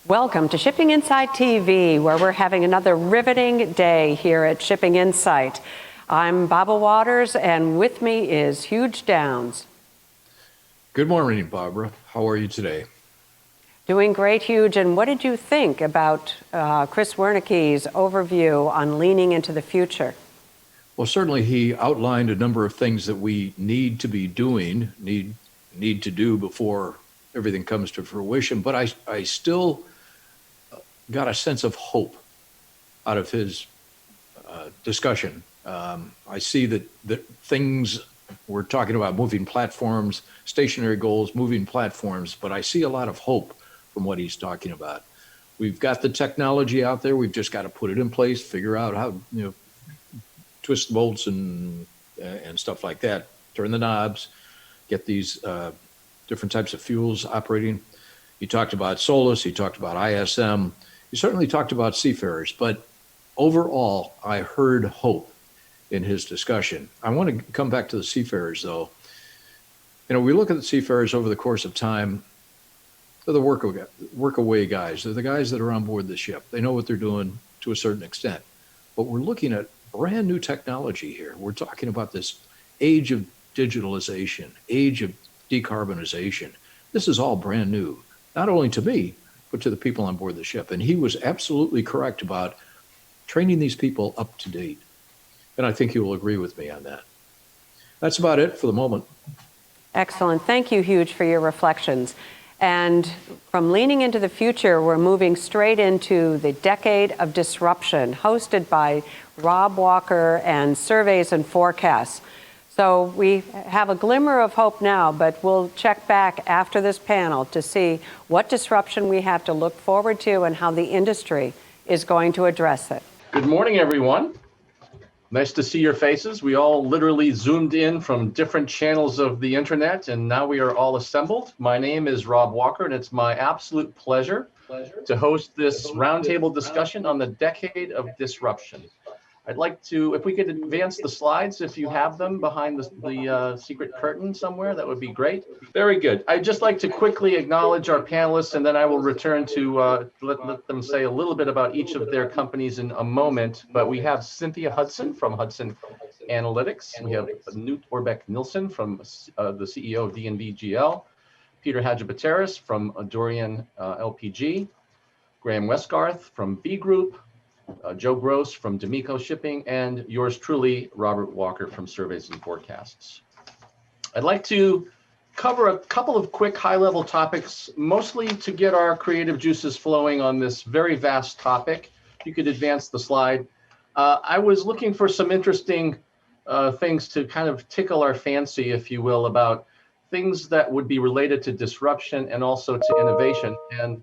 Welcome to Shipping Insight TV, where we're having another riveting day here at Shipping Insight. I'm Barbara Waters, and with me is Huge Downs. Good morning, Barbara. How are you today? Doing great, Huge. And what did you think about Chris Wernicke's overview on leaning into the future? Well, certainly he outlined a number of things that we need to be doing, need to do before everything comes to fruition. But I still got a sense of hope out of his discussion. I see that things, we're talking about moving platforms, stationary goals, moving platforms, but I see a lot of hope from what he's talking about. We've got the technology out there. We've just got to put it in place, figure out how, twist the bolts and stuff like that, turn the knobs, get these different types of fuels operating. He talked about SOLAS, he talked about ISM, he certainly talked about seafarers, but overall, I heard hope in his discussion. I want to come back to the seafarers, though. We look at the seafarers over the course of time. They're the workaway guys. They're the guys that are on board the ship. They know what they're doing to a certain extent. But we're looking at brand new technology here. We're talking about this age of digitalization, age of decarbonization. This is all brand new, not only to me, but to the people on board the ship. And he was absolutely correct about training these people up to date. And I think he will agree with me on that. That's about it for the moment. Excellent. Thank you, Huge, for your reflections. And from leaning into the future, we're moving straight into the decade of disruption, hosted by Rob Walker and Surveys and Forecasts. So we have a glimmer of hope now, but we'll check back after this panel to see what disruption we have to look forward to and how the industry is going to address it. Good morning, everyone. Nice to see your faces. We all literally zoomed in from different channels of the internet, and now we are all assembled. My name is Rob Walker, and it's my absolute pleasure to host this roundtable discussion on the decade of disruption. I'd like to, if we could advance the slides, if you have them behind the secret curtain somewhere, that would be great. Very good. I'd just like to quickly acknowledge our panelists, and then I will return to let them say a little bit about each of their companies in a moment. But we have Cynthia Hudson from Hudson Analytics. We have Knut Orbeck Nilsson from the CEO of DNV Peter Hadjipateras from Dorian LPG, Graham Westgarth from B Group, Joe Gross from D'Amico Shipping, and yours truly, Robert Walker from Surveys and Forecasts. I'd like to cover a couple of quick high-level topics, mostly to get our creative juices flowing on this very vast topic. If you could advance the slide. I was looking for some interesting things to kind of tickle our fancy, if you will, about things that would be related to disruption and also to innovation. And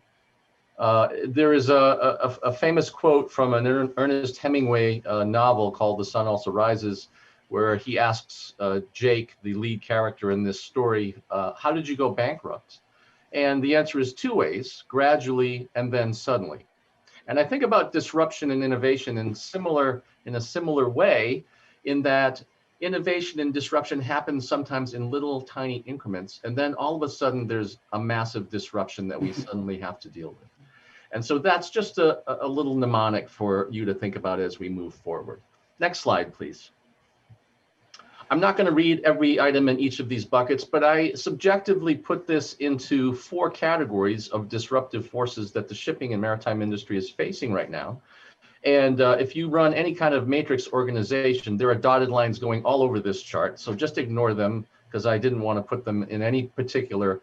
there is a famous quote from an Ernest Hemingway novel called The Sun Also Rises, where he asks Jake, the lead character in this story, how did you go bankrupt? And the answer is two ways: gradually and then suddenly. And I think about disruption and innovation in a similar way, in that innovation and disruption happens sometimes in little tiny increments, and then all of a sudden there's a massive disruption that we suddenly have to deal with. And so that's just a little mnemonic for you to think about as we move forward. Next slide, please. I'm not going to read every item in each of these buckets, but I subjectively put this into four categories of disruptive forces that the shipping and maritime industry is facing right now. And if you run any kind of matrix organization, there are dotted lines going all over this chart. So just ignore them, because I didn't want to put them in any particular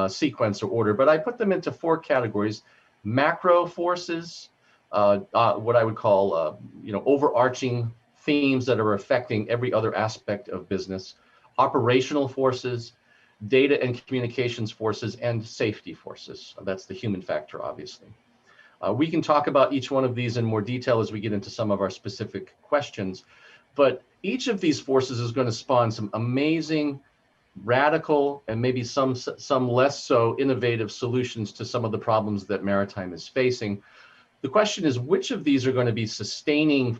sequence or order, but I put them into four categories: macro forces, what I would call overarching themes that are affecting every other aspect of business, operational forces, data and communications forces, and safety forces. That's the human factor, obviously. We can talk about each one of these in more detail as we get into some of our specific questions, but each of these forces is going to spawn some amazing, radical, and maybe some less so innovative solutions to some of the problems that maritime is facing. The question is, which of these are going to be sustaining,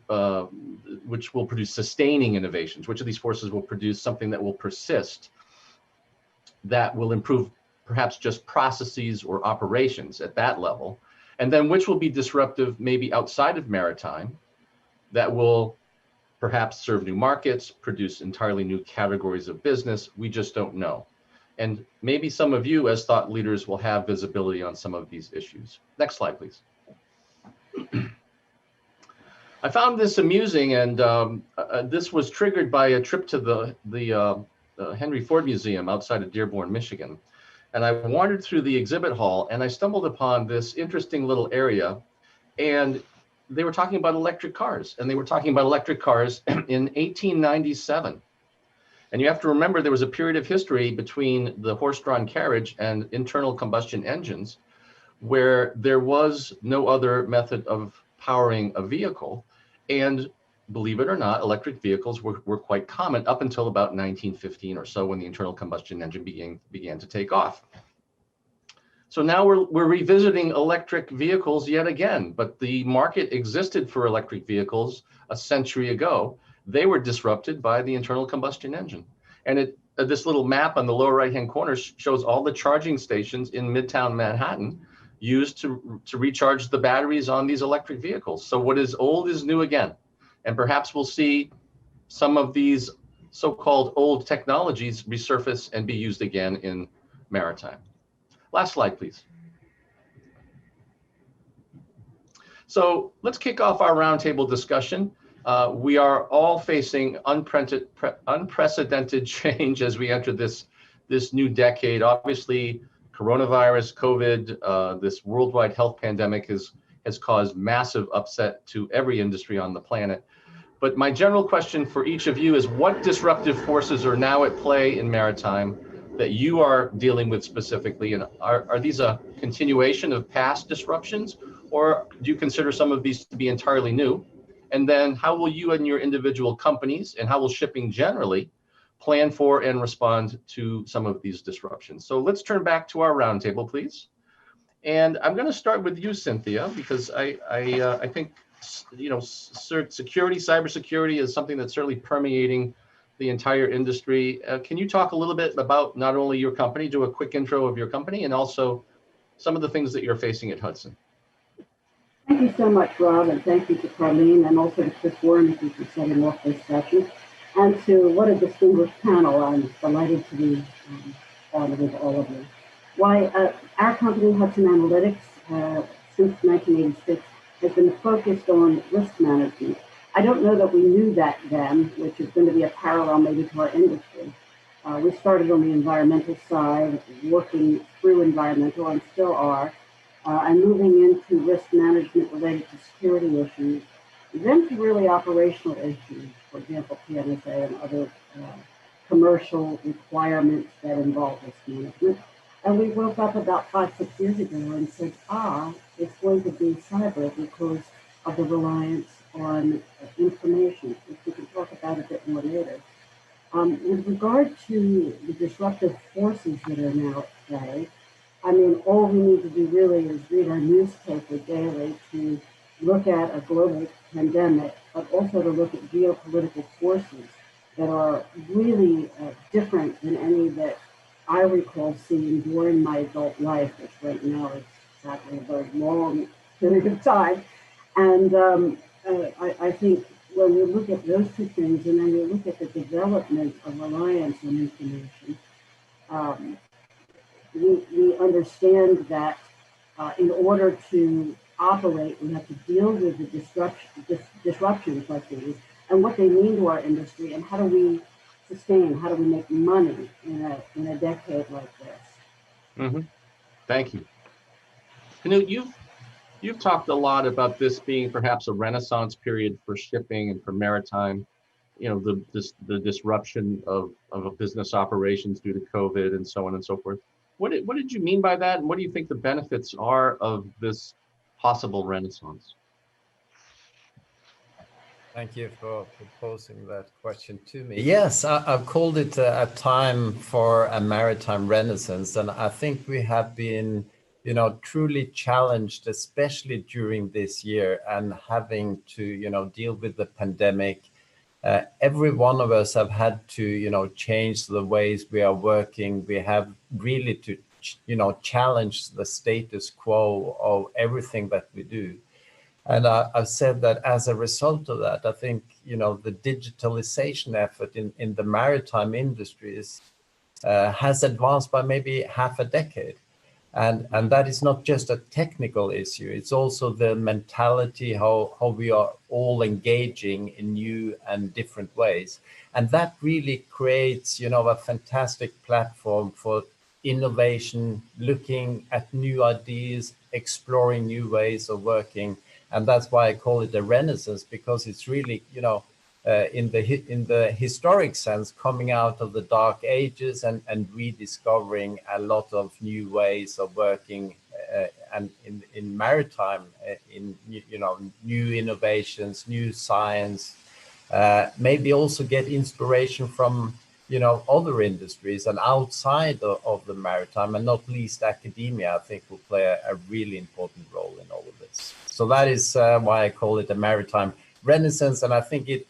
which will produce sustaining innovations? Which of these forces will produce something that will persist, that will improve perhaps just processes or operations at that level? And then which will be disruptive maybe outside of maritime that will perhaps serve new markets, produce entirely new categories of business. We just don't know. And maybe some of you as thought leaders will have visibility on some of these issues. Next slide, please. I found this amusing, and this was triggered by a trip to the Henry Ford Museum outside of Dearborn, Michigan. And I wandered through the exhibit hall and I stumbled upon this interesting little area, and they were talking about electric cars, and they were talking about electric cars in 1897. And you have to remember there was a period of history between the horse-drawn carriage and internal combustion engines where there was no other method of powering a vehicle. And believe it or not, electric vehicles were quite common up until about 1915 or so, when the internal combustion engine began to take off. So now we're revisiting electric vehicles yet again, but the market existed for electric vehicles a century ago. They were disrupted by the internal combustion engine. And this little map on the lower right-hand corner shows all the charging stations in Midtown Manhattan used to recharge the batteries on these electric vehicles. So what is old is new again. And perhaps we'll see some of these so-called old technologies resurface and be used again in maritime. Last slide, please. So let's kick off our roundtable discussion. We are all facing unprecedented change as we enter this new decade. Obviously, coronavirus, COVID, this worldwide health pandemic has caused massive upset to every industry on the planet. But my general question for each of you is, what disruptive forces are now at play in maritime that you are dealing with specifically? And are these a continuation of past disruptions, or do you consider some of these to be entirely new? And then how will you and your individual companies, and how will shipping generally, plan for and respond to some of these disruptions? So let's turn back to our roundtable, please. And I'm going to start with you, Cynthia, because I think, you know, cybersecurity is something that's certainly permeating the entire industry. Can you talk a little bit about not only your company, do a quick intro of your company, and also some of the things that you're facing at Hudson? Thank you so much, Rob, and thank you to Carlene, and also to Chris Warren for setting off this session. And to what a distinguished panel. I'm delighted to be on with all of you. Why, our company, Hudson Analytics, since 1986, has been focused on risk management. I don't know that we knew that then, which is going to be a parallel maybe to our industry. We started on the environmental side, working through environmental, and still are, and moving into risk management related to security issues, then to really operational issues, for example, PNSA and other commercial requirements that involve risk management. And we woke up about 5-6 years ago and said, it's going to be cyber because of the reliance on information, which we can talk about a bit more later. With regard to the disruptive forces that are now at play, I mean, all we need to do really is read our newspaper daily to look at a global pandemic, but also to look at geopolitical forces that are really different than any that I recall seeing during my adult life, which right now is sadly a very long period of time. And I think when you look at those two things, and then you look at the development of reliance on information, we understand that in order to operate, we have to deal with the disruptions like these and what they mean to our industry, and how do we sustain, how do we make money in a decade like this. Mm-hmm. Thank you. Knut, you've talked a lot about this being perhaps a renaissance period for shipping and for maritime, you know, the disruption of business operations due to COVID and so on and so forth. What did you mean by that, and what do you think the benefits are of this possible renaissance? Thank you for posing that question to me. Yes, I've called it a time for a maritime renaissance, and I think we have been, you know, truly challenged, especially during this year, and having to, you know, deal with the pandemic. Every one of us have had to, you know, change the ways we are working. We have really to challenge the status quo of everything that we do. And I've said that as a result of that, I think, the digitalization effort in the maritime industries has advanced by maybe half a decade. And that is not just a technical issue, it's also the mentality, how we are all engaging in new and different ways. And that really creates, a fantastic platform for innovation, looking at new ideas, exploring new ways of working. And that's why I call it a renaissance, because it's really, in the historic sense, coming out of the dark ages and rediscovering a lot of new ways of working, and in maritime, new innovations, new science, maybe also get inspiration from other industries and outside of the maritime, and not least academia, I think will play a really important role in all of this. So that is why I call it a maritime renaissance, and I think it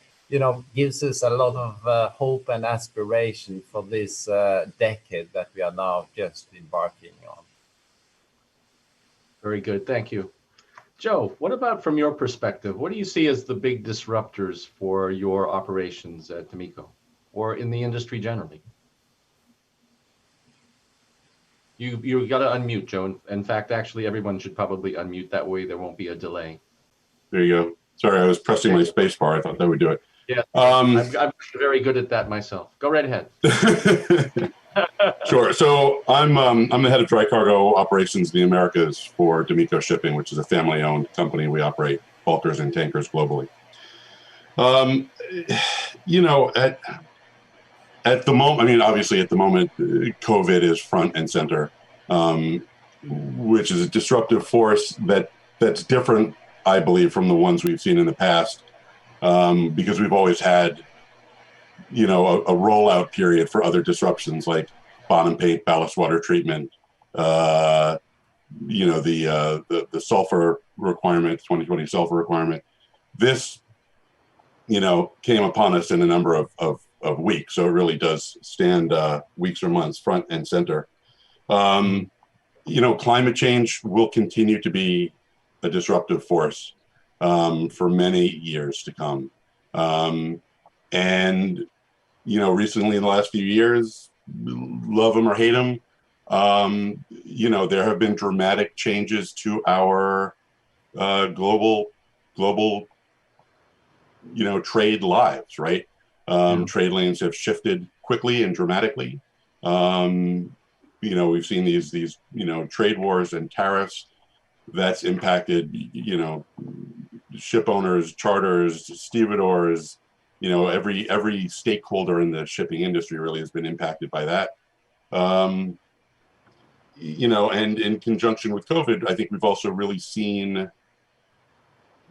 gives us a lot of hope and aspiration for this decade that we are now just embarking on. Very good, thank you. Joe, what about from your perspective? What do you see as the big disruptors for your operations at D'Amico or in the industry generally? You got to unmute, Joe. In fact, actually, everyone should probably unmute. That way there won't be a delay. There you go. Sorry, I was pressing my space bar. I thought that would do it. Yeah, I'm very good at that myself. Go right ahead. Sure. So I'm the head of dry cargo operations in the Americas for D'Amico Shipping, which is a family-owned company. We operate bulkers and tankers globally. At the moment, obviously at the moment, COVID is front and center, which is a disruptive force that's different, I believe, from the ones we've seen in the past, because we've always had, a rollout period for other disruptions like bottom paint, ballast water treatment, the sulfur requirement, 2020 sulfur requirement. This, came upon us in a number of weeks. So it really does stand weeks or months front and center. Climate change will continue to be a disruptive force for many years to come. Recently in the last few years, love them or hate them, there have been dramatic changes to our global trade lives, right? Trade lanes have shifted quickly and dramatically. We've seen these trade wars and tariffs that's impacted, ship owners, charters, stevedores, every stakeholder in the shipping industry really has been impacted by that. And in conjunction with COVID, I think we've also really seen,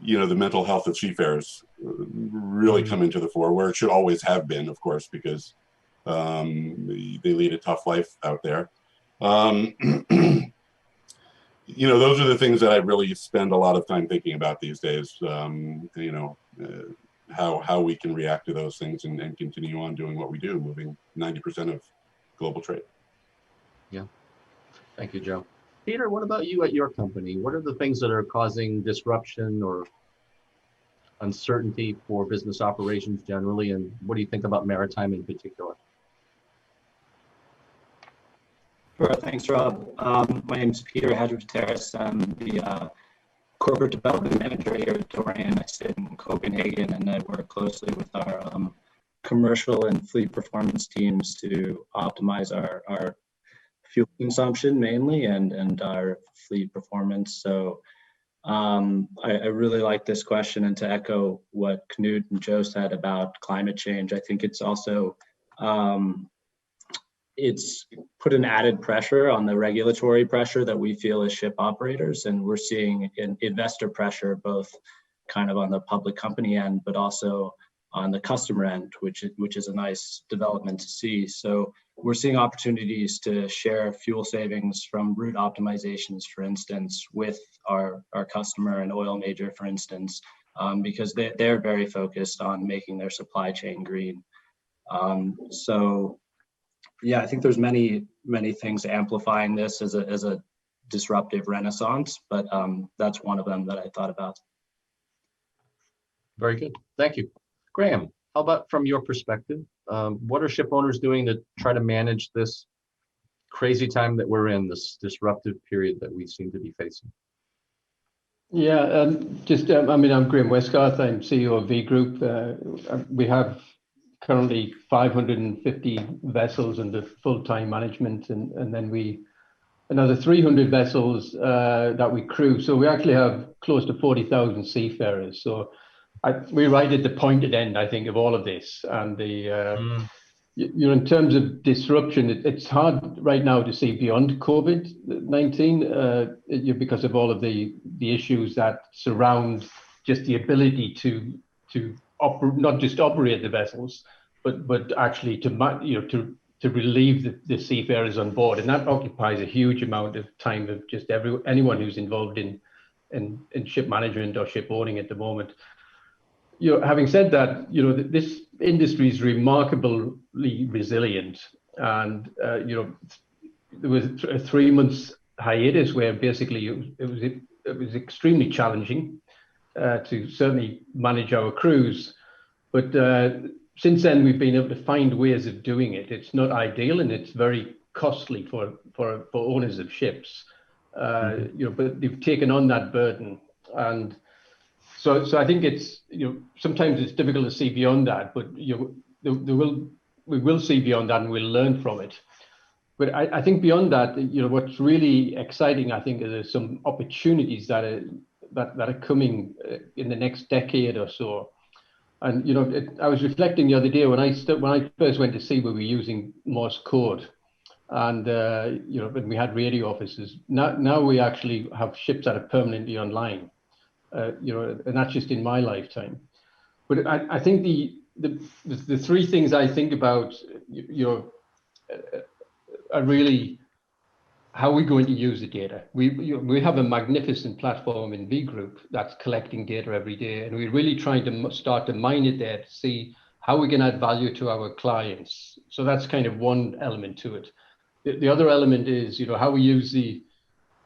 the mental health of seafarers really come into the fore, where it should always have been, of course, because they lead a tough life out there. Those are the things that I really spend a lot of time thinking about these days, how we can react to those things and continue on doing what we do, moving 90% of global trade. Yeah. Thank you, Joe. Peter, what about you at your company? What are the things that are causing disruption or uncertainty for business operations generally? And what do you think about maritime in particular? Sure, thanks, Rob. My name is Peter Hadrich-Terrace. I'm the corporate development manager here at Dorian. I sit in Copenhagen, and I work closely with our commercial and fleet performance teams to optimize our fuel consumption mainly and our fleet performance. So I really like this question, and to echo what Knut and Joe said about climate change, I think it's also it's put an added pressure on the regulatory pressure that we feel as ship operators, and we're seeing an investor pressure both kind of on the public company end, but also on the customer end, which is a nice development to see. So we're seeing opportunities to share fuel savings from route optimizations, for instance, with our customer and oil major, for instance, because they're very focused on making their supply chain green. So yeah, I think there's many things amplifying this as a disruptive renaissance, but that's one of them that I thought about. Very good. Thank you. Graham, how about from your perspective? What are ship owners doing to try to manage this crazy time that we're in, this disruptive period that we seem to be facing? Yeah, I mean, I'm Graham Westgarth. I'm CEO of V Group. We have currently 550 vessels under full-time management, and then another 300 vessels that we crew. So we actually have close to 40,000 seafarers. So we're right at the pointed end, I think, of all of this. And in terms of disruption, it's hard right now to see beyond COVID-19 because of all of the issues that surround just the ability to not just operate the vessels, but actually to relieve the seafarers on board, and that occupies a huge amount of time of just anyone who's involved in ship management or ship owning at the moment. Having said that, this industry is remarkably resilient, and there was a 3 months hiatus where basically it was extremely challenging to certainly manage our crews, but since then we've been able to find ways of doing it. It's not ideal and it's very costly for owners of ships, but they've taken on that burden, and so I think it's sometimes it's difficult to see beyond that, but we will see beyond that and we'll learn from it. But I think beyond that, what's really exciting, I think, is there's some opportunities that are coming in the next decade or so. And I was reflecting the other day when I first went to sea, we were using Morse code, and when we had radio offices. Now we actually have ships that are permanently online, and that's just in my lifetime. But I think the three things I think about, are really how we're going to use the data. We have a magnificent platform in V Group that's collecting data every day, and we're really trying to start to mine it there to see how we can add value to our clients. So that's kind of one element to it. The other element is how we use the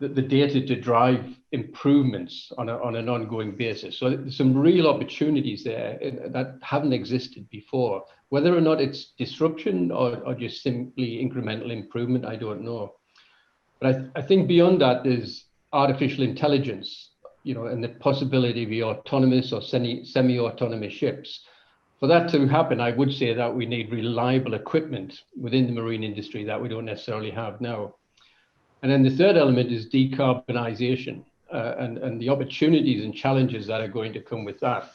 data to drive improvements on an ongoing basis. So there's some real opportunities there that haven't existed before. Whether or not it's disruption or just simply incremental improvement, I don't know. But I think beyond that, there's artificial intelligence, and the possibility of the autonomous or semi-autonomous ships. For that to happen, I would say that we need reliable equipment within the marine industry that we don't necessarily have now. And then the third element is decarbonization, and the opportunities and challenges that are going to come with that,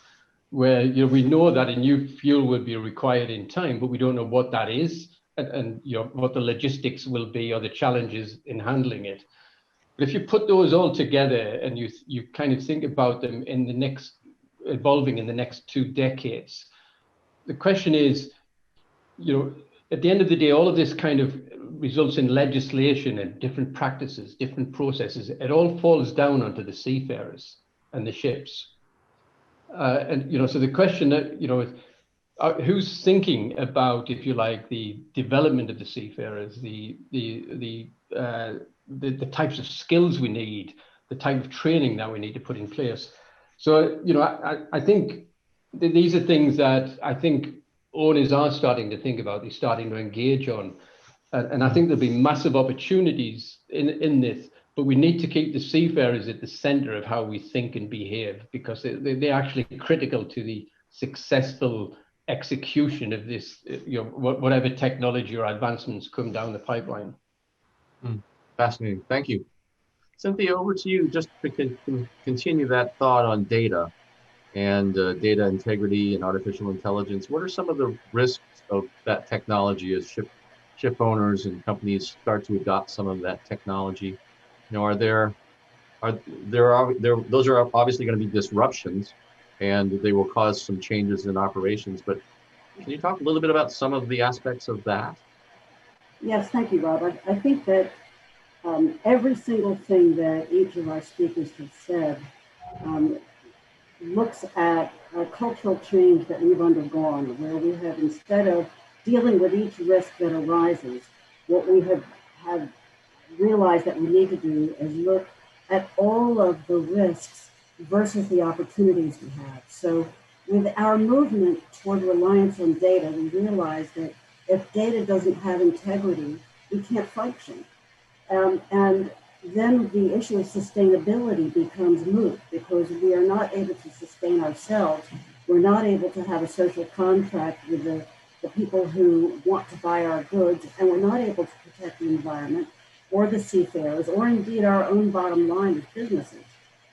where we know that a new fuel will be required in time, but we don't know what that is, and what the logistics will be or the challenges in handling it. But if you put those all together and you kind of think about them evolving in the next 2 decades, the question is, at the end of the day, all of this kind of results in legislation and different practices, different processes. It all falls down onto the seafarers and the ships. And so the question that who's thinking about, if you like, the development of the seafarers, the types of skills we need, the type of training that we need to put in place. So I think these are things that I think owners are starting to think about. They're starting to engage on, and I think there'll be massive opportunities in this. But we need to keep the seafarers at the center of how we think and behave, because they're actually critical to the successful execution of this, whatever technology or advancements come down the pipeline. Fascinating. Thank you. Cynthia, over to you, just to continue that thought on data and data integrity and artificial intelligence. What are some of the risks of that technology as ship owners and companies start to adopt some of that technology? Those are obviously going to be disruptions, and they will cause some changes in operations. But can you talk a little bit about some of the aspects of that? Yes, thank you, Rob. I think that every single thing that each of our speakers have said looks at a cultural change that we've undergone, where we have, instead of dealing with each risk that arises, what we have realized that we need to do is look at all of the risks versus the opportunities we have. So with our movement toward reliance on data, we realize that if data doesn't have integrity, we can't function. And then the issue of sustainability becomes moot because we are not able to sustain ourselves. We're not able to have a social contract with the people who want to buy our goods, and we're not able to protect the environment or the seafarers, or indeed our own bottom line as businesses.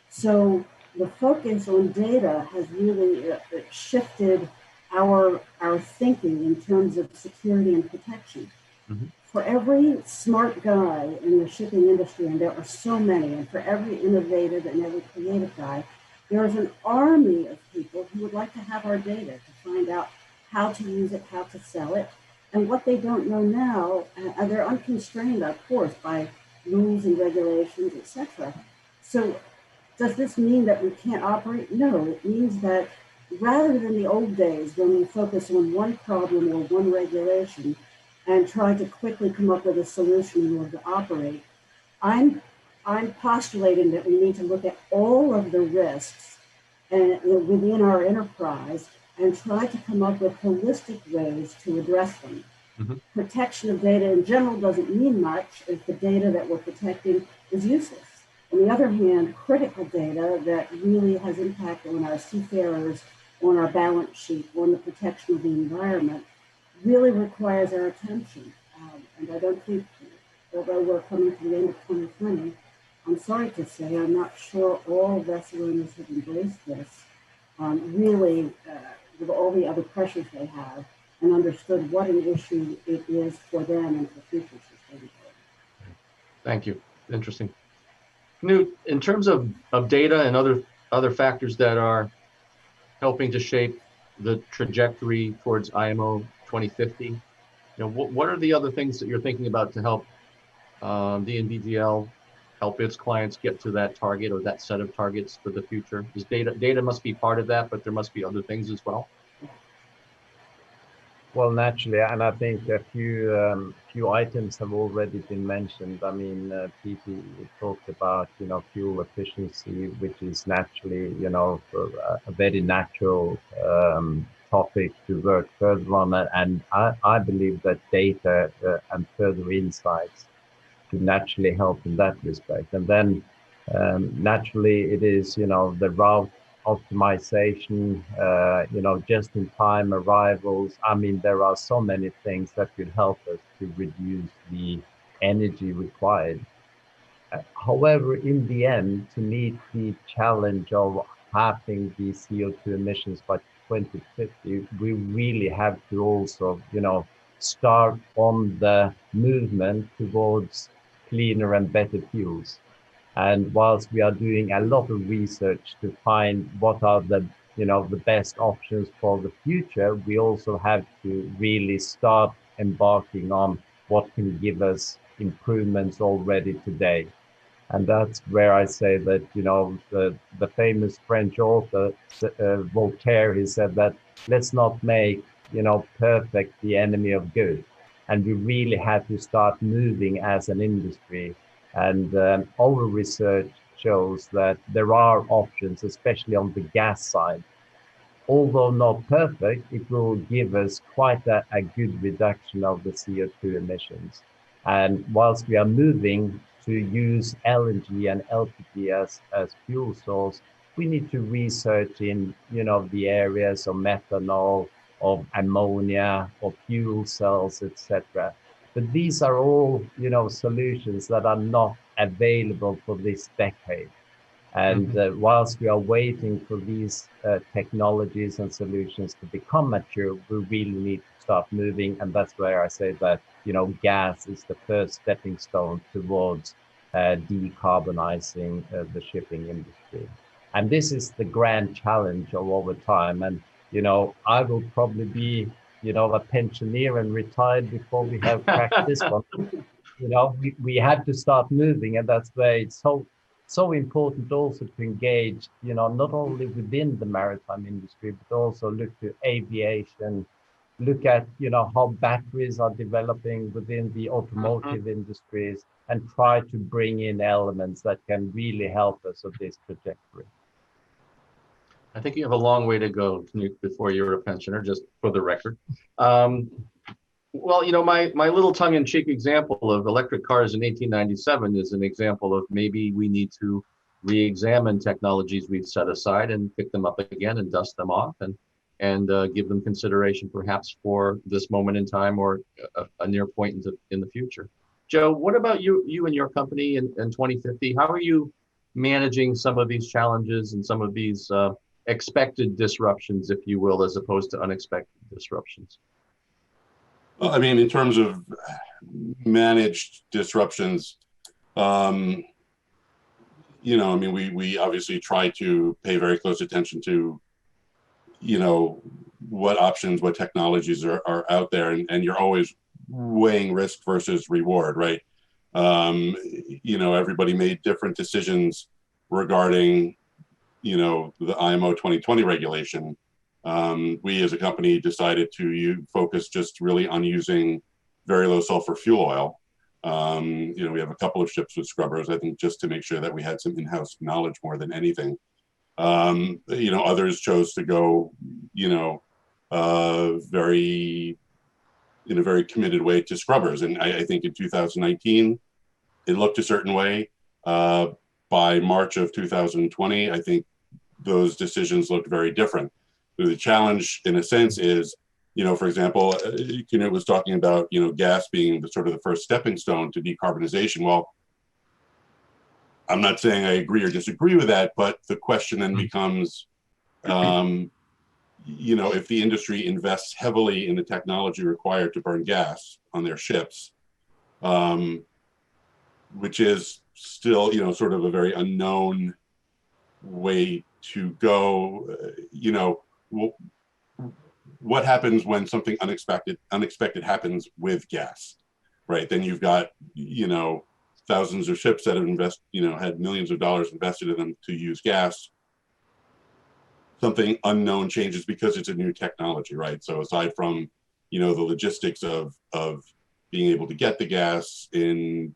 So the focus on data has really shifted our thinking in terms of security and protection. Mm-hmm. For every smart guy in the shipping industry, and there are so many, and for every innovative and every creative guy, there is an army of people who would like to have our data to find out how to use it, how to sell it. And what they don't know now, they're unconstrained, of course, by rules and regulations, etc. So does this mean that we can't operate? No, it means that rather than the old days when we focus on one problem or one regulation and try to quickly come up with a solution in order to operate, I'm postulating that we need to look at all of the risks within our enterprise and try to come up with holistic ways to address them. Mm-hmm. Protection of data in general doesn't mean much if the data that we're protecting is useless. On the other hand, critical data that really has impact on our seafarers, on our balance sheet, on the protection of the environment, really requires our attention. And I don't think, although we're coming to the end of 2020, I'm sorry to say, I'm not sure all vessel owners have embraced this, really with all the other pressures they have, and understood what an issue it is for them and for future sustainability. Thank you. Interesting. Knut, in terms of data and other factors that are helping to shape the trajectory towards IMO 2050, what are the other things that you're thinking about to help DNVGL help its clients get to that target or that set of targets for the future? Because data must be part of that, but there must be other things as well. Well, naturally, and I think a few items have already been mentioned. I mean, Pete talked about fuel efficiency, which is naturally a very natural topic to work further on, and I believe that data and further insights to naturally help in that respect. And then naturally, it is the route optimization, just-in-time arrivals. I mean, there are so many things that could help us to reduce the energy required. However, in the end, to meet the challenge of halving the CO2 emissions by 2050, we really have to also, start on the movement towards cleaner and better fuels. And whilst we are doing a lot of research to find what are the best options for the future, we also have to really start embarking on what can give us improvements already today. And that's where I say that, the famous French author, Voltaire, he said that let's not make, perfect the enemy of good. And we really have to start moving as an industry. And our research shows that there are options, especially on the gas side. Although not perfect, it will give us quite a good reduction of the CO2 emissions. And whilst we are moving to use LNG and LPG as fuel source, we need to research in, the areas of methanol, of ammonia, of fuel cells, etc. But these are all, solutions that are not available for this decade. And whilst we are waiting for these technologies and solutions to become mature, we really need to start moving. And that's where I say that, gas is the first stepping stone towards decarbonizing the shipping industry. And this is the grand challenge of over time. And, I will probably be, a pensioner and retired before we have cracked this one. We have to start moving, and that's where it's so important also to engage, not only within the maritime industry, but also look to aviation, look at, how batteries are developing within the automotive industries and try to bring in elements that can really help us on this trajectory. I think you have a long way to go, Knut, before you're a pensioner, just for the record. Well, my little tongue-in-cheek example of electric cars in 1897 is an example of maybe we need to re-examine technologies we've set aside and pick them up again and dust them off and give them consideration perhaps for this moment in time or a near point in the future. Joe, what about you and your company in 2050? How are you managing some of these challenges and some of these expected disruptions, if you will, as opposed to unexpected disruptions? Well, I mean, in terms of managed disruptions, we obviously try to pay very close attention to, what options, what technologies are out there, and you're always weighing risk versus reward, right? Everybody made different decisions regarding, the IMO 2020 regulation. We as a company decided to focus just really on using very low sulfur fuel oil. We have a couple of ships with scrubbers, I think, just to make sure that we had some in-house knowledge more than anything. Others chose to go, in a very committed way to scrubbers. And I think in 2019, it looked a certain way. By March of 2020, I think those decisions looked very different. So the challenge, in a sense, is, for example, Knut was talking about, gas being the first stepping stone to decarbonization. Well, I'm not saying I agree or disagree with that, but the question then becomes, if the industry invests heavily in the technology required to burn gas on their ships, which is still, sort of a very unknown way to go, what happens when something unexpected happens with gas, right? Then you've got, thousands of ships that have had millions of dollars invested in them to use gas. Something unknown changes because it's a new technology, right? So aside from, the logistics of being able to get the gas in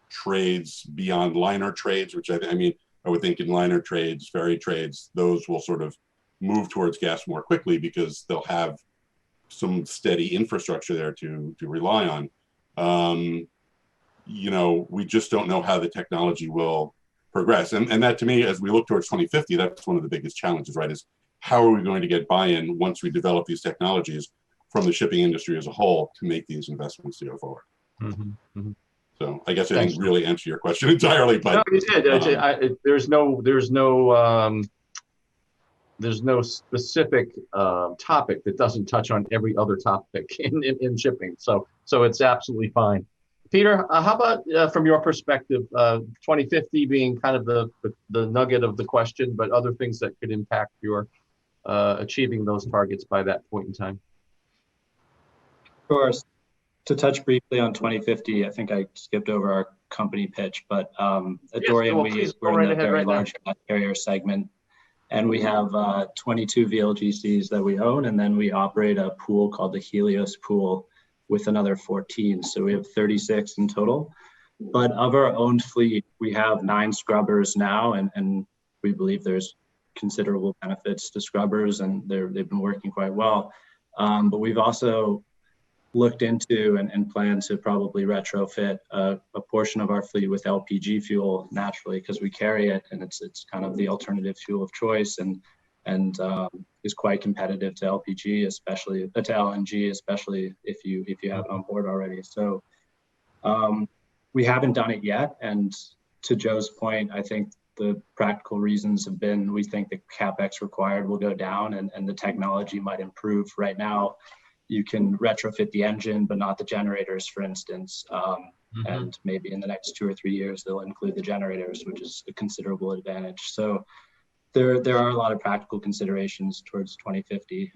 trades beyond liner trades, which I would think in liner trades, ferry trades, those will sort of move towards gas more quickly because they'll have some steady infrastructure there to rely on. We just don't know how the technology will progress. And that, to me, as we look towards 2050, that's one of the biggest challenges, right? Is how are we going to get buy-in once we develop these technologies from the shipping industry as a whole to make these investments to go forward? Mm-hmm. Mm-hmm. So I guess I didn't really answer your question entirely, but no, you did. There's no specific topic that doesn't touch on every other topic in shipping. So it's absolutely fine. Peter, how about from your perspective, 2050 being kind of the nugget of the question, but other things that could impact your achieving those targets by that point in time? Of course. To touch briefly on 2050, I think I skipped over our company pitch, but at Dorian, we're in the very large carrier segment, and we have 22 VLGCs that we own, and then we operate a pool called the Helios Pool with another 14. So we have 36 in total. But of our owned fleet, we have 9 scrubbers now, and we believe there's considerable benefits to scrubbers, and they've been working quite well. But we've also looked into and plan to probably retrofit a portion of our fleet with LPG fuel naturally, because we carry it and it's kind of the alternative fuel of choice and is quite competitive to LPG, especially to LNG, especially if you have it on board already. So we haven't done it yet. And to Joe's point, I think the practical reasons have been, we think the CapEx required will go down and the technology might improve. Right now, you can retrofit the engine, but not the generators, for instance. And maybe in the next 2 or 3 years, they'll include the generators, which is a considerable advantage. So there are a lot of practical considerations towards 2050.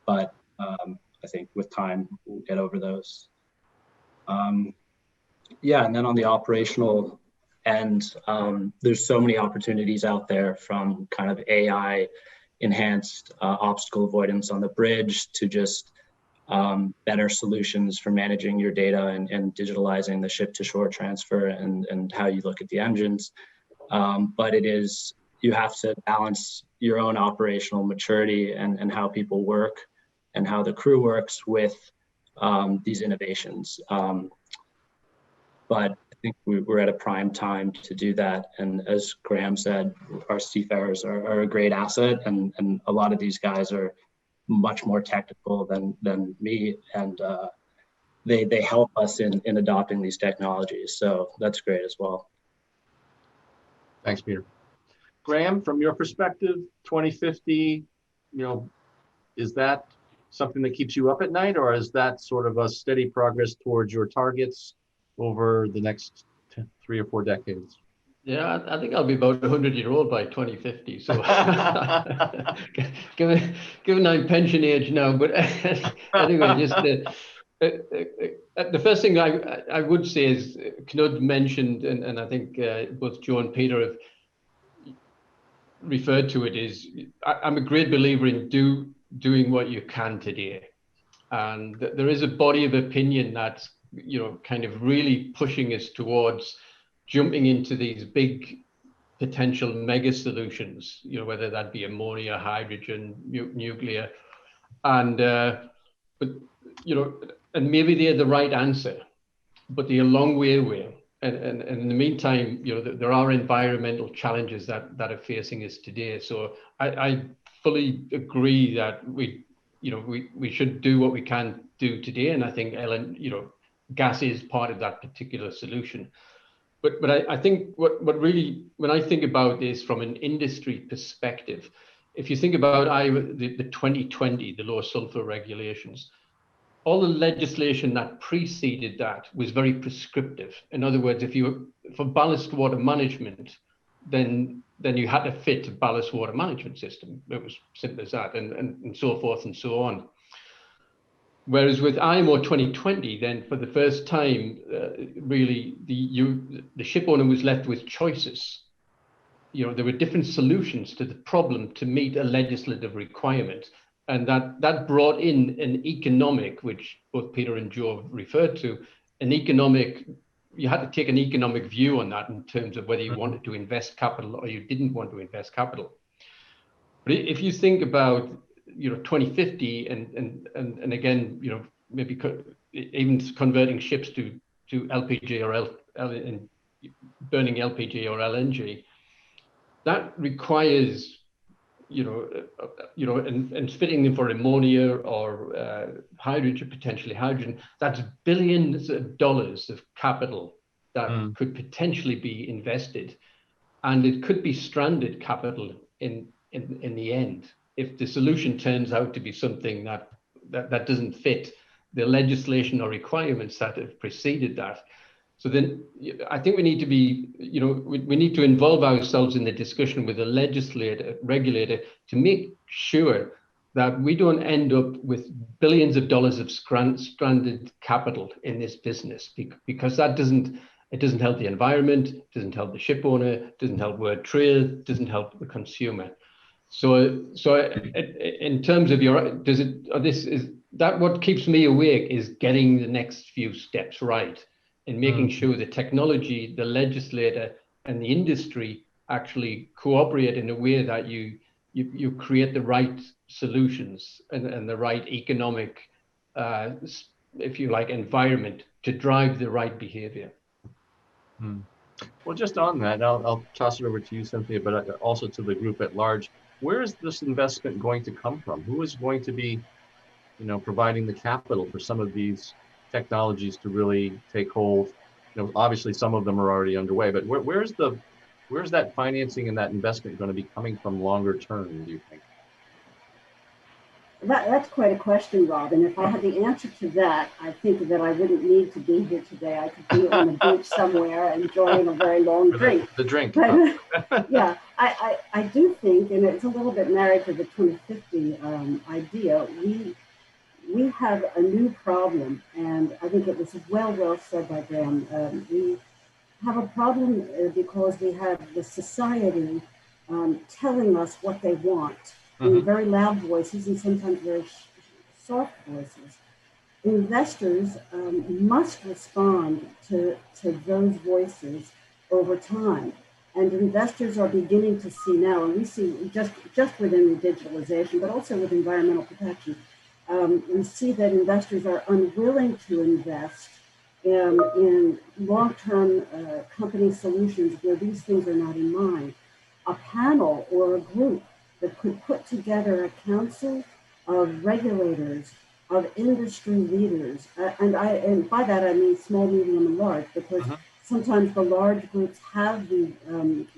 But I think with time, we'll get over those. And then on the operational end, there's so many opportunities out there, from kind of AI enhanced obstacle avoidance on the bridge to just better solutions for managing your data and digitalizing the ship-to-shore transfer and how you look at the engines. But you have to balance your own operational maturity and how people work and how the crew works with these innovations. But I think we're at a prime time to do that. And as Graham said, our seafarers are a great asset, and a lot of these guys are much more technical than me, and they help us in adopting these technologies. So that's great as well. Thanks, Peter. Graham, from your perspective, 2050, is that something that keeps you up at night, or is that sort of a steady progress towards your targets over the next 3 or 4 decades? Yeah, I think I'll be about 100-year-old by 2050. So, given I'm pension age now, but anyway, just the first thing I would say is Knud mentioned, and I think both Joe and Peter have referred to it, is I'm a great believer in doing what you can today, and there is a body of opinion that's kind of really pushing us towards jumping into these big potential mega solutions, whether that be ammonia, hydrogen, nuclear, and but and maybe they're the right answer, but they're a long way away. And in the meantime, there are environmental challenges that are facing us today. So I fully agree that we should do what we can do today, and I think gas is part of that particular solution. But I think what really, when I think about this from an industry perspective, if you think about the 2020, the low sulfur regulations, all the legislation that preceded that was very prescriptive. In other words, for ballast water management, then you had to fit a ballast water management system. It was simple as that, and so forth and so on. Whereas with IMO 2020, then for the first time, really the ship owner was left with choices. There were different solutions to the problem to meet a legislative requirement. And that brought in an economic, which both Peter and Joe referred to, you had to take an economic view on that in terms of whether you wanted to invest capital or you didn't want to invest capital. But if you think about 2050 and again, maybe even converting ships to LPG or burning LPG or LNG, that requires and fitting them for ammonia or hydrogen, potentially hydrogen, that's billions of dollars of capital that could potentially be invested, and it could be stranded capital in the end if the solution turns out to be something that doesn't fit the legislation or requirements that have preceded that. So then I think we need to be, we need to involve ourselves in the discussion with the regulator to make sure that we don't end up with billions of dollars of stranded capital in this business, because it doesn't help the environment, doesn't help the ship owner, doesn't help world trade, doesn't help the consumer. So in terms of what keeps me awake is getting the next few steps right, and making sure the technology, the legislator, and the industry actually cooperate in a way that you create the right solutions and the right economic, if you like, environment to drive the right behavior. Well, just on that, I'll toss it over to you, Cynthia, but also to the group at large. Where is this investment going to come from? Who is going to be, providing the capital for some of these technologies to really take hold? Obviously some of them are already underway, but where's that financing and that investment going to be coming from longer term, do you think? That's quite a question, Rob. And if I had the answer to that, I think that I wouldn't need to be here today. I could be on the beach somewhere enjoying a very long drink. The drink. But, yeah, I do think, and it's a little bit married to the 2050 idea, we have a new problem, and I think it was well said by Graham. We have a problem because we have the society telling us what they want in very loud voices and sometimes very soft voices. investors must respond to those voices over time. And investors are beginning to see now, and we see just within the digitalization, but also with environmental protection, we see that investors are unwilling to invest in long-term company solutions where these things are not in mind. A panel or a group that could put together a council of regulators, of industry leaders, and by that I mean small, medium, and large, because sometimes the large groups have the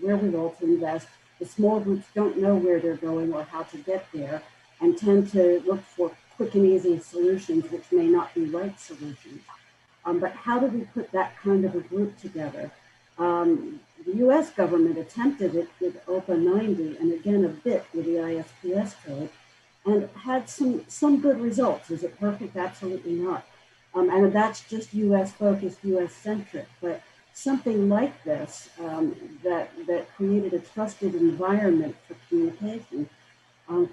wherewithal to invest. The small groups don't know where they're going or how to get there, and tend to look for quick and easy solutions, which may not be right solutions. But how do we put that kind of a group together? The U.S. government attempted it with OPA 90 and again a bit with the ISPS code, and had some good results. Is it perfect? Absolutely not. And that's just U.S. focused, U.S. centric. But something like this that created a trusted environment for communication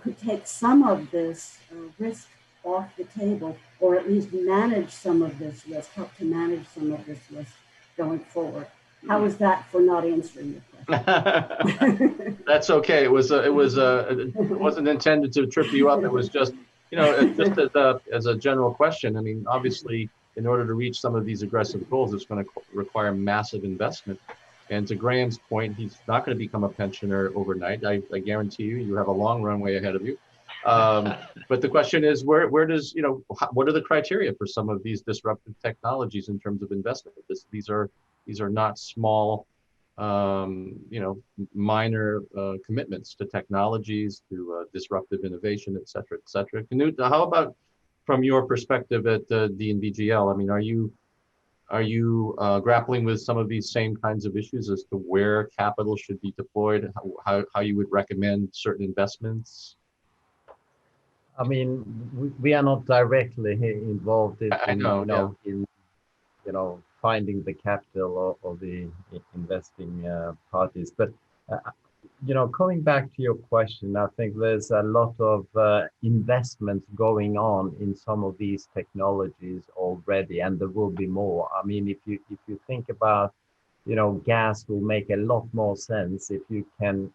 could take some of this risk off the table, or at least manage some of this risk, help to manage some of this risk going forward. How is that for not answering your question? That's okay. It wasn't intended to trip you up. It was just, just as a general question. I mean, obviously, in order to reach some of these aggressive goals, it's going to require massive investment. And to Graham's point, he's not going to become a pensioner overnight. I guarantee you, you have a long runway ahead of you. But the question is, where does, what are the criteria for some of these disruptive technologies in terms of investment? These are not small, minor commitments to technologies, to disruptive innovation, et cetera, et cetera. Knut, how about from your perspective at D&BGL? I mean, are you grappling with some of these same kinds of issues as to where capital should be deployed, how you would recommend certain investments? I mean, we are not directly involved in, finding the capital or the investing parties. But, coming back to your question, I think there's a lot of investment going on in some of these technologies already, and there will be more. I mean, if you think about, gas will make a lot more sense if you can,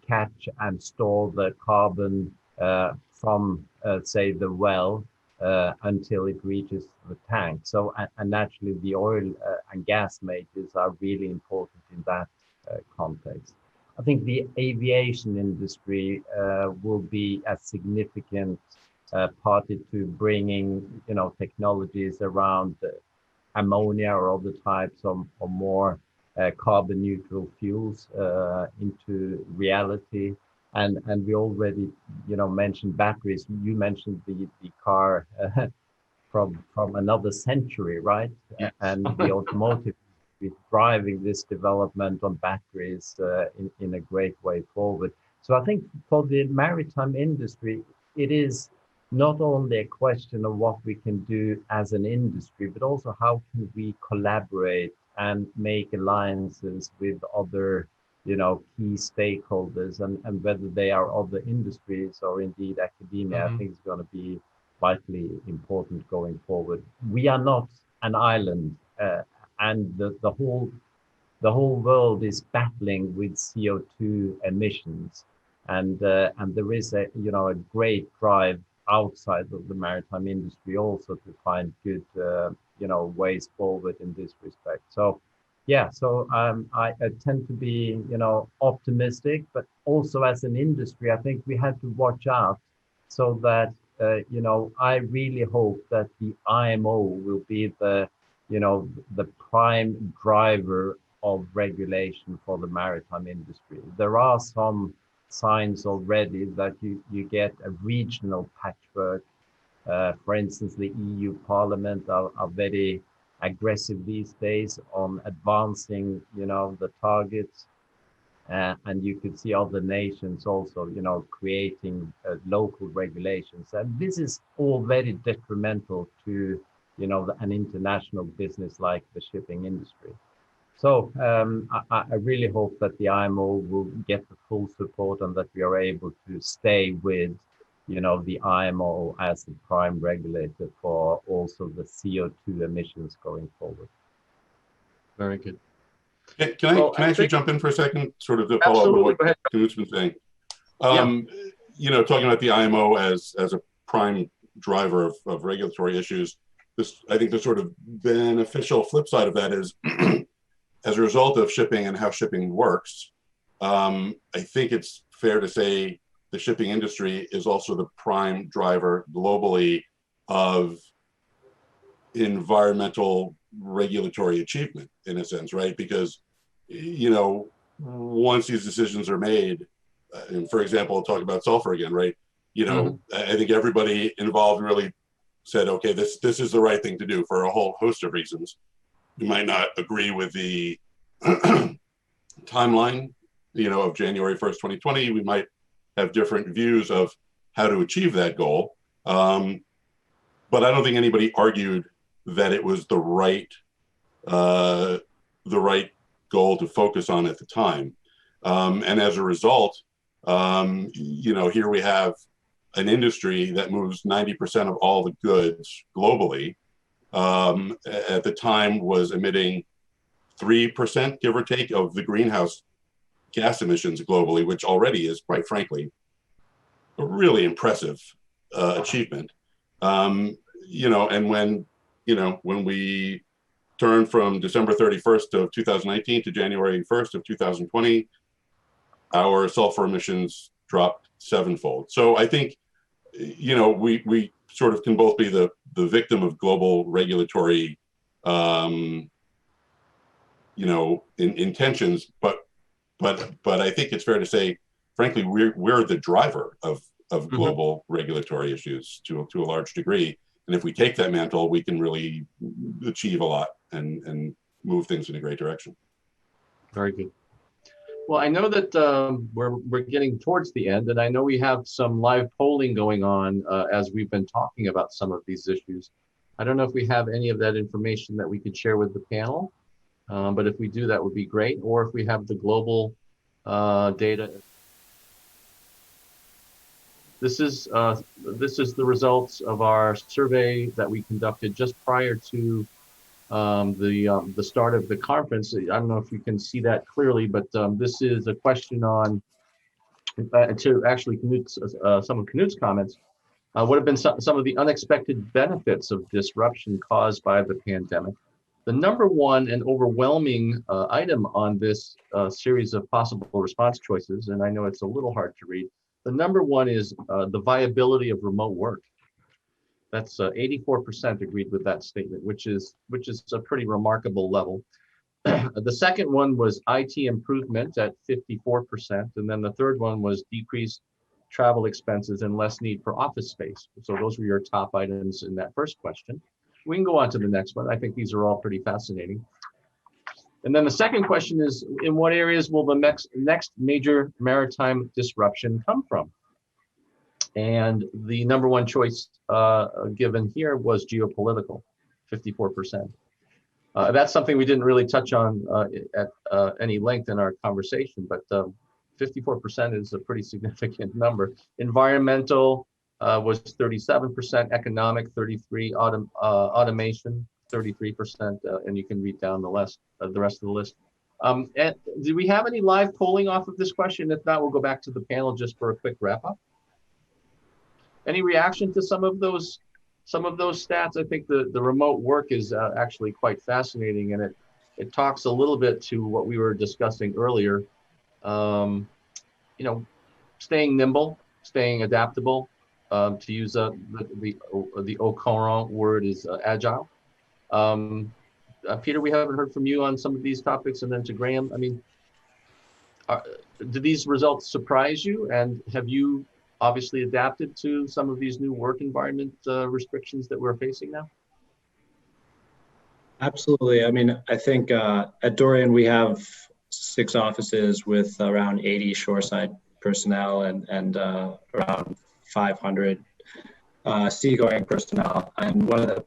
catch and store the carbon from, say, the well until it reaches the tank. So, and naturally, the oil and gas majors are really important in that context. I think the aviation industry will be a significant party to bringing, technologies around ammonia or other types of more carbon neutral fuels into reality. And we already, mentioned batteries. You mentioned the car from another century, right? Yes. And the automotive is driving this development on batteries in a great way forward. So I think for the maritime industry, it is not only a question of what we can do as an industry, but also how can we collaborate and make alliances with other key stakeholders, and whether they are other industries or indeed academia, I think is going to be vitally important going forward. We are not an island, and the whole world is battling with CO2 emissions, and there is a a great drive outside of the maritime industry also to find good ways forward in this respect. So yeah, so I tend to be, optimistic, but also as an industry, I think we have to watch out so that, I really hope that the IMO will be the prime driver of regulation for the maritime industry. There are some signs already that you get a regional patchwork. For instance, the EU Parliament are very aggressive these days on advancing, the targets, and you could see other nations also, creating local regulations, and this is all very detrimental to, an international business like the shipping industry. So I really hope that the IMO will get the full support and that we are able to stay with the IMO as the prime regulator for also the CO2 emissions going forward. Very good. Can I actually jump in for a second, sort of to follow up with what Knut's been saying? Talking about the IMO as a prime driver of regulatory issues, I think the sort of beneficial flip side of that is, as a result of shipping and how shipping works, I think it's fair to say the shipping industry is also the prime driver globally of environmental regulatory achievement, in a sense, right? Because, once these decisions are made, and for example, I'll talk about sulfur again, right? I think everybody involved really said, okay, this is the right thing to do for a whole host of reasons. You might not agree with the timeline, of January 1st, 2020. We might have different views of how to achieve that goal. But I don't think anybody argued that it was the right goal to focus on at the time. And as a result, here we have an industry that moves 90% of all the goods globally. At the time was emitting 3%, give or take, of the greenhouse gas emissions globally, which already is, quite frankly, a really impressive achievement. And when we turn from December 31st of 2019 to January 1st of 2020, our sulfur emissions dropped sevenfold. So I think, we sort of can both be the victim of global regulatory, intentions, but I think it's fair to say, frankly, we're the driver of global regulatory issues to a large degree. And if we take that mantle, we can really achieve a lot and move things in a great direction. Very good. Well, I know that we're getting towards the end, and I know we have some live polling going on as we've been talking about some of these issues. I don't know if we have any of that information that we could share with the panel, but if we do, that would be great. Or if we have the global data. This is the results of our survey that we conducted just prior to the start of the conference. I don't know if you can see that clearly, but this is a question on, to actually some of Knut's comments, what have been some of the unexpected benefits of disruption caused by the pandemic. The number one and overwhelming item on this series of possible response choices, and I know it's a little hard to read, the number one is the viability of remote work. That's 84% agreed with that statement, which is a pretty remarkable level. The second one was IT improvement at 54%, and then the third one was decreased travel expenses and less need for office space. So those were your top items in that first question. We can go on to the next one. I think these are all pretty fascinating. And then the second question is, in what areas will the next major maritime disruption come from? And the number one choice given here was geopolitical, 54%. That's something we didn't really touch on at any length in our conversation, but 54% is a pretty significant number. Environmental was 37%, economic 33%, automation 33%, and you can read down the rest of the list. And do we have any live polling off of this question? If not, we'll go back to the panel just for a quick wrap up. Any reaction to some of those stats? I think the remote work is actually quite fascinating, and it talks a little bit to what we were discussing earlier. Staying nimble, staying adaptable. To use the au courant word is agile. Peter, we haven't heard from you on some of these topics, and then to Graham. I mean, do these results surprise you, and have you obviously adapted to some of these new work environment restrictions that we're facing now? Absolutely. I mean, I think at Dorian we have 6 offices with around 80 shoreside personnel and around 500 seagoing personnel. And one of the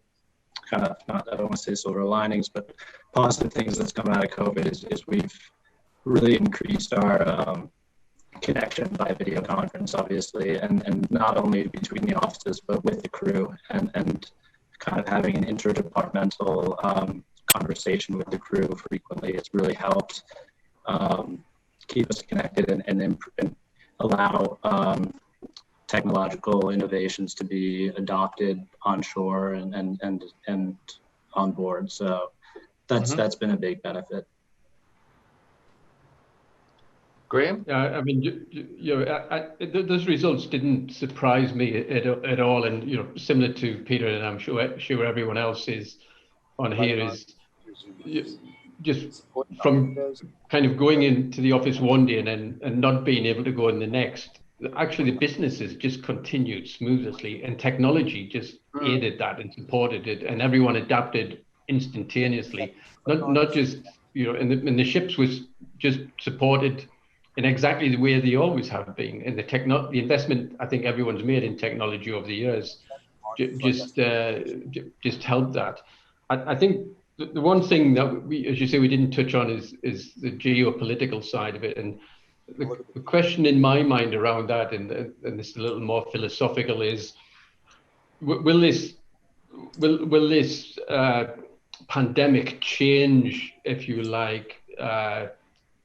kind of, I don't want to say silver linings, but positive things that's come out of COVID is we've really increased our connection by video conference, obviously, and not only between the offices, but with the crew, and kind of having an interdepartmental conversation with the crew frequently has really helped keep us connected and allow technological innovations to be adopted onshore and on board. So that's been a big benefit. Graham? Yeah, I mean, those results didn't surprise me at all, and similar to Peter, and I'm sure everyone else is on here is just from kind of going into the office one day and not being able to go in the next. Actually, the businesses just continued smoothly, and technology just aided that and supported it, and everyone adapted instantaneously. Not just and the ships was just supported in exactly the way they always have been. And the investment I think everyone's made in technology over the years just helped that. I think the one thing that we, as you say, we didn't touch on is the geopolitical side of it. And the question in my mind around that, and this is a little more philosophical, is will this pandemic change, if you like,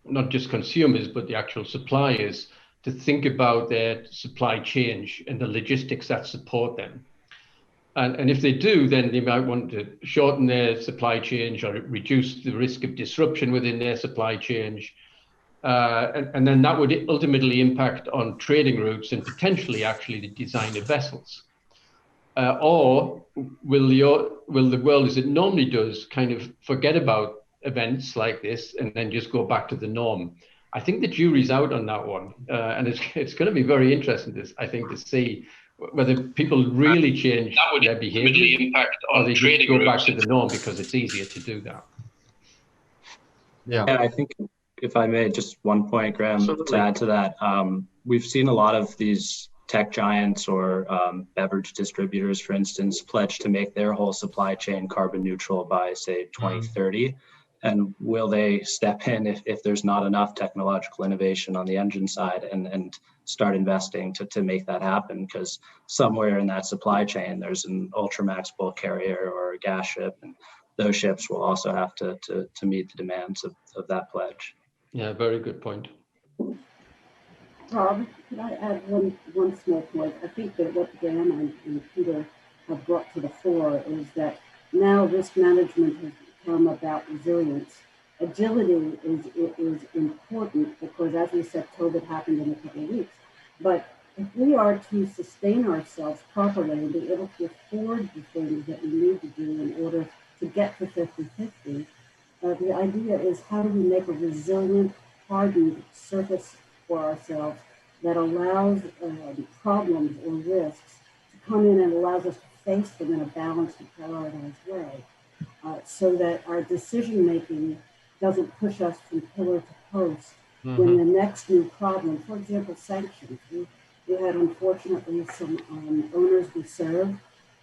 not just consumers, but the actual suppliers, to think about their supply chain and the logistics that support them. And if they do, then they might want to shorten their supply chain or reduce the risk of disruption within their supply chain. And then that would ultimately impact on trading routes and potentially actually the design of vessels. Or will the world, as it normally does, kind of forget about events like this and then just go back to the norm? I think the jury's out on that one, and it's going to be very interesting, to see whether people really change their behavior, really impact on or they just go back to the norm because it's easier to do that. Yeah, I think if I may, just one point, Graham, absolutely, to add to that, we've seen a lot of these tech giants or beverage distributors, for instance, pledge to make their whole supply chain carbon neutral by, say, 2030. And will they step in if there's not enough technological innovation on the engine side and start investing to make that happen? Because somewhere in that supply chain, there's an Ultramax bulk carrier or a gas ship, and those ships will also have to meet the demands of that pledge. Yeah, very good point. Rob, could I add one small point? I think that what Graham and Peter have brought to the fore is that now risk management has become about resilience. Agility is important because, as we said, COVID happened in a couple of weeks. But if we are to sustain ourselves properly and be able to afford the things that we need to do in order to get to 50-50, the idea is how do we make a resilient, hardened surface for ourselves that allows problems or risks to come in and allows us to face them in a balanced and prioritized way, so that our decision making doesn't push us from pillar to post when the next new problem, for example, sanctions. We had unfortunately some owners we served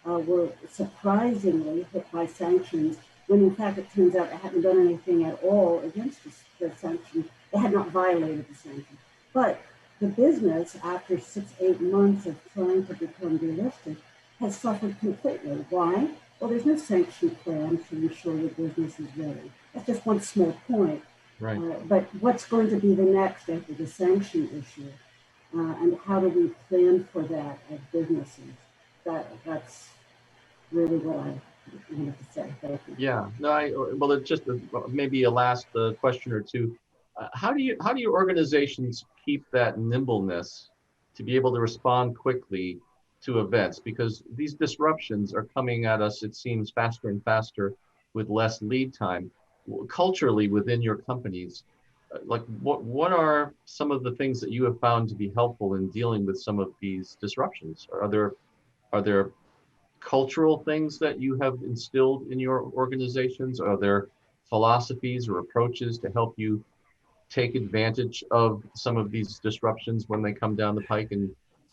were surprisingly hit by sanctions when in fact it turns out they hadn't done anything at all against the sanction. They had not violated the sanction. But the business, after 6-8 months of trying to become delisted, has suffered completely. Why? Well, there's no sanction plan to ensure your business is ready. That's just one small point. right. But what's going to be the next after the sanction issue? And how do we plan for that as businesses? That's really what I wanted to say. Thank you. Yeah, no, well, it's just maybe a last question or two. How do your organizations keep that nimbleness to be able to respond quickly to events? Because these disruptions are coming at us, it seems, faster and faster with less lead time. Culturally within your companies, like what are some of the things that you have found to be helpful in dealing with some of these disruptions? Are there cultural things that you have instilled in your organizations? Are there philosophies or approaches to help you take advantage of some of these disruptions when they come down the pike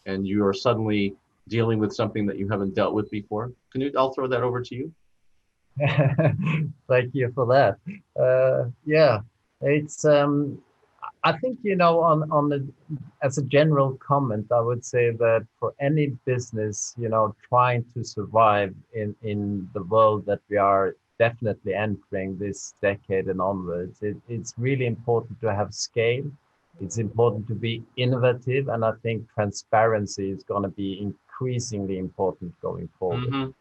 and you are suddenly dealing with something that you haven't dealt with before? I'll throw that over to you. Thank you for that. Yeah, it's I think, as a general comment, I would say that for any business, trying to survive in the world that we are definitely entering this decade and onwards, it's really important to have scale. It's important to be innovative. And I think transparency is going to be increasingly important going forward. Mhm.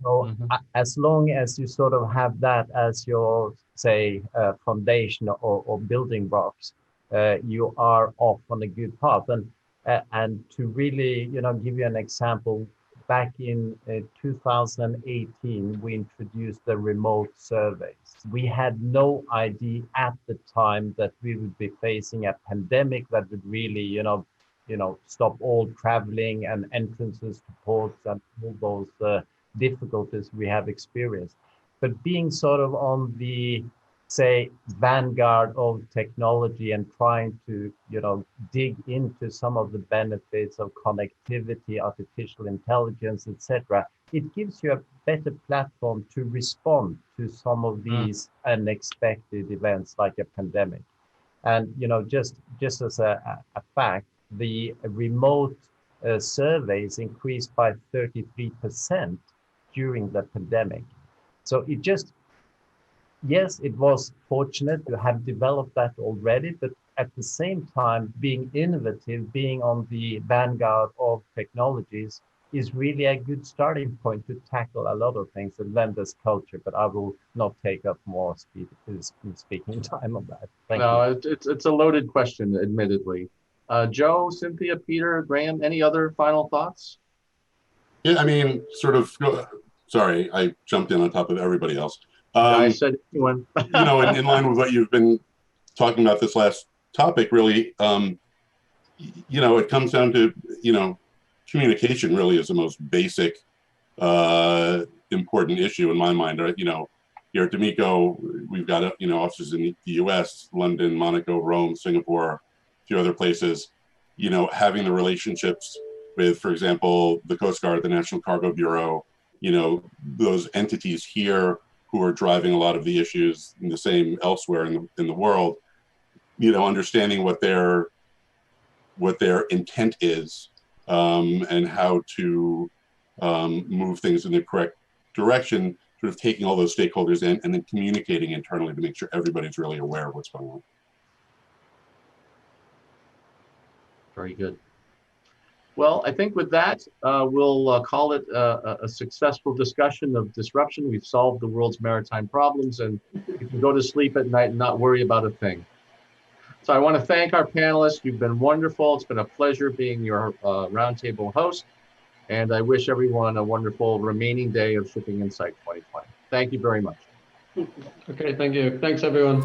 So Mhm. as long as you sort of have that as your, say, foundation or building blocks, you are off on a good path. And to really, give you an example, back in 2018, we introduced the remote surveys. We had no idea at the time that we would be facing a pandemic that would really, stop all traveling and entrances to ports and all those difficulties we have experienced. But being sort of on the, say, vanguard of technology and trying to, dig into some of the benefits of connectivity, artificial intelligence, etc., it gives you a better platform to respond to some of these unexpected events like a pandemic. And just as a fact, the remote surveys increased by 33% during the pandemic. So it just, yes, it was fortunate to have developed that already, but at the same time, being innovative, being on the vanguard of technologies is really a good starting point to tackle a lot of things and lend us culture. But I will not take up more speaking time on that. Thank you. No, it's a loaded question, admittedly. Joe, Cynthia, Peter, Graham, any other final thoughts? Yeah, I mean, sorry, I jumped in on top of everybody else. I said anyone. In line with what you've been talking about this last topic, really, it comes down to, communication really is the most basic, important issue in my mind. Here at D'Amico, we've got, offices in the US, London, Monaco, Rome, Singapore, a few other places, having the relationships with, for example, the Coast Guard, the National Cargo Bureau, those entities here who are driving a lot of the issues and the same elsewhere in the world, understanding what their intent is, and how to move things in the correct direction, sort of taking all those stakeholders in and then communicating internally to make sure everybody's really aware of what's going on. Very good. Well, I think with that, we'll call it a successful discussion of disruption. We've solved the world's maritime problems, and you can go to sleep at night and not worry about a thing. So I want to thank our panelists. You've been wonderful. It's been a pleasure being your roundtable host. And I wish everyone a wonderful remaining day of Shipping Insight 2020. Thank you very much. Okay, thank you. Thanks, everyone.